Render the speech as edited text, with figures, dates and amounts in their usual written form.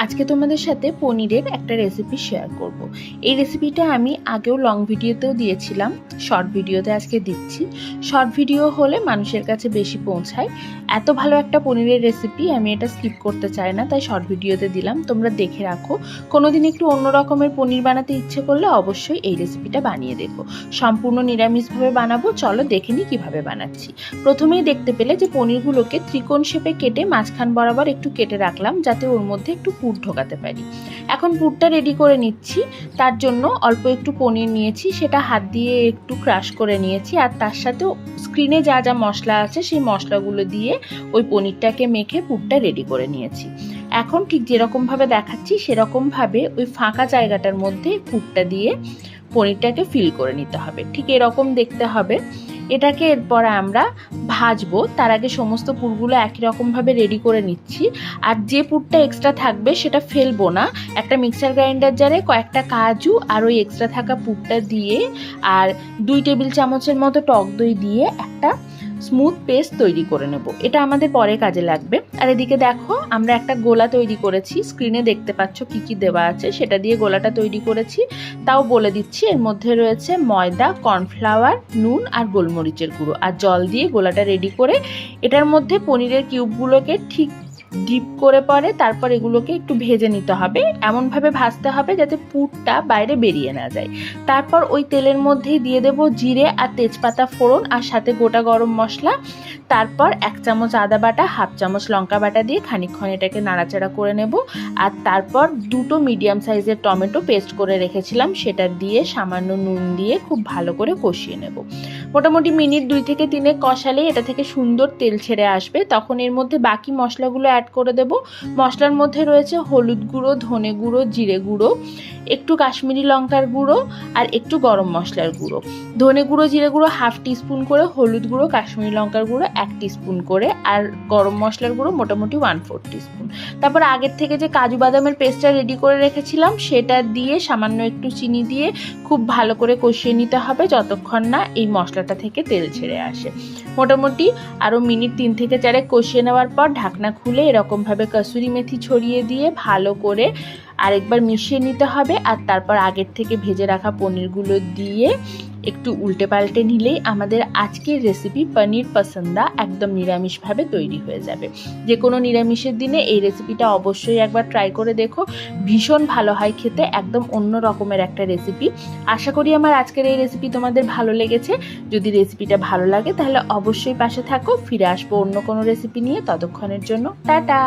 আজকে তোমাদের সাথে পনিরের একটা রেসিপি শেয়ার করব। এই রেসিপিটা আমি আগেও লং ভিডিওতেও দিয়েছিলাম, শর্ট ভিডিওতে আজকে দিচ্ছি। শর্ট ভিডিও হলে মানুষের কাছে বেশি পৌঁছায়। এত ভালো একটা পনিরের রেসিপি, আমি এটা স্কিপ করতে চাই না, তাই শর্ট ভিডিওতে দিলাম। তোমরা দেখে রাখো, কোনোদিন একটু অন্য রকমের পনির বানাতে ইচ্ছে করলে অবশ্যই এই রেসিপিটা বানিয়ে দেখো। সম্পূর্ণ নিরামিষভাবে বানাবো, চলো দেখে নিই কীভাবে বানাচ্ছি। প্রথমেই দেখতে পেলে যে পনিরগুলোকে ত্রিকোণ শেপে কেটে মাঝখান বরাবর একটু কেটে রাখলাম, যাতে ওর মধ্যে একটু পুর ঢোকাতে পারি। এখন পুরটা রেডি করে নিচ্ছি। তার জন্য অল্প একটু পনির নিয়েছি, সেটা হাত দিয়ে একটু ক্রাশ করে নিয়েছি, আর তার সাথে স্ক্রিনে যা যা মশলা আছে সেই মশলাগুলো দিয়ে ওই পনিরটাকে মেখে পুরটা রেডি করে নিয়েছি। এখন ঠিক যেরকমভাবে দেখাচ্ছি সেরকমভাবে ওই ফাঁকা জায়গাটার মধ্যে পুরটা দিয়ে পনিরটাকে ফিল করে নিতে হবে। ঠিক এরকম দেখতে হবে। এটাকে এরপর আমরা ভাজবো, তার আগে সমস্ত পুরগুলো একই রকমভাবে রেডি করে নিচ্ছি। আর যে পুরটা এক্সট্রা থাকবে সেটা ফেলবো না, একটা মিক্সার গ্রাইন্ডার জারে কয়েকটা কাজু আর ওই এক্সট্রা থাকা পুরটা দিয়ে আর 2 টেবিল চামচের মতো টক দই দিয়ে একটা স্মুথ পেস্ট তৈরি করে নেব। এটা আমাদের পরে কাজে লাগবে। আর এদিকে দেখো, আমরা একটা গোলা তৈরি করেছি, স্ক্রিনে দেখতে পাচ্ছ কি কি দেওয়া আছে, সেটা দিয়ে গোলাটা তৈরি করেছি। তাও বলে দিচ্ছি, এর মধ্যে রয়েছে ময়দা, কর্নফ্লাওয়ার, নুন আর গোলমরিচের গুঁড়ো, আর জল দিয়ে গোলাটা রেডি করে এটার মধ্যে পনিরের কিউবগুলোকে ঠিক ডিপ করে পরে তারপর এগুলোকে একটু ভেজে নিতে হবে। এমনভাবে ভাজতে হবে যাতে পুরটা বাইরে বেরিয়ে না যায়। তারপর ওই তেলের মধ্যেই দিয়ে দেব জিরে আর তেজপাতা ফোড়ন, আর সাথে গোটা গরম মশলা। তারপর 1 চামচ আদা বাটা, 1/2 চামচ লঙ্কা বাটা দিয়ে খানিকক্ষণ এটাকে নাড়াচাড়া করে নেব। আর তারপর 2টো মিডিয়াম সাইজের টমেটো পেস্ট করে রেখেছিলাম, সেটা দিয়ে সামান্য নুন দিয়ে খুব ভালো করে কষিয়ে নেব। মোটামুটি মিনিট 2 থেকে 3 কষালে এটা থেকে সুন্দর তেল ছেড়ে আসবে। তখন এর মধ্যে বাকি মশলাগুলো অ্যাড করে দেব। মশলার মধ্যে রয়েছে হলুদ গুঁড়ো, ধনে গুঁড়ো, জিরে গুঁড়ো, একটু কাশ্মীরি লঙ্কার গুঁড়ো আর একটু গরম মশলার গুঁড়ো। ধনে গুঁড়ো, জিরে গুঁড়ো 1/2 টিস্পুন করে, হলুদ গুঁড়ো, কাশ্মীরি লঙ্কার গুঁড়ো 1 টিস্পুন করে, আর গরম মশলার গুঁড়ো মোটামুটি 1/4 টিস্পুন। তারপর আগের থেকে যে কাজু বাদামের পেস্টটা রেডি করে রেখেছিলাম সেটা দিয়ে সামান্য একটু চিনি দিয়ে খুব ভালো করে কষিয়ে নিতে হবে, যতক্ষণ না এই মশলাটা থেকে তেল ছেড়ে আসে। মোটামুটি আরও মিনিট 3 থেকে 4 কষিয়ে নেওয়ার পর ঢাকনা খুলে এরকমভাবে কসুরি মেথি ছড়িয়ে দিয়ে ভালো করে আরেকবার মিশিয়ে নিতে হবে। আর তারপর আগের থেকে ভেজে রাখা পনিরগুলো দিয়ে একটু উল্টে পাল্টে নিলেই আমাদের আজকের রেসিপি পনির পসন্দা একদম নিরামিষভাবে তৈরি হয়ে যাবে। যে কোনো নিরামিষের দিনে এই রেসিপিটা অবশ্যই একবার ট্রাই করে দেখো, ভীষণ ভালো হয় খেতে, একদম অন্য রকমের একটা রেসিপি। আশা করি আমার আজকের এই রেসিপি তোমাদের ভালো লেগেছে। যদি রেসিপিটা ভালো লাগে তাহলে অবশ্যই পাশে থাকো, ফিরে আসবো অন্য কোনো রেসিপি নিয়ে। ততক্ষণের জন্য টাটা।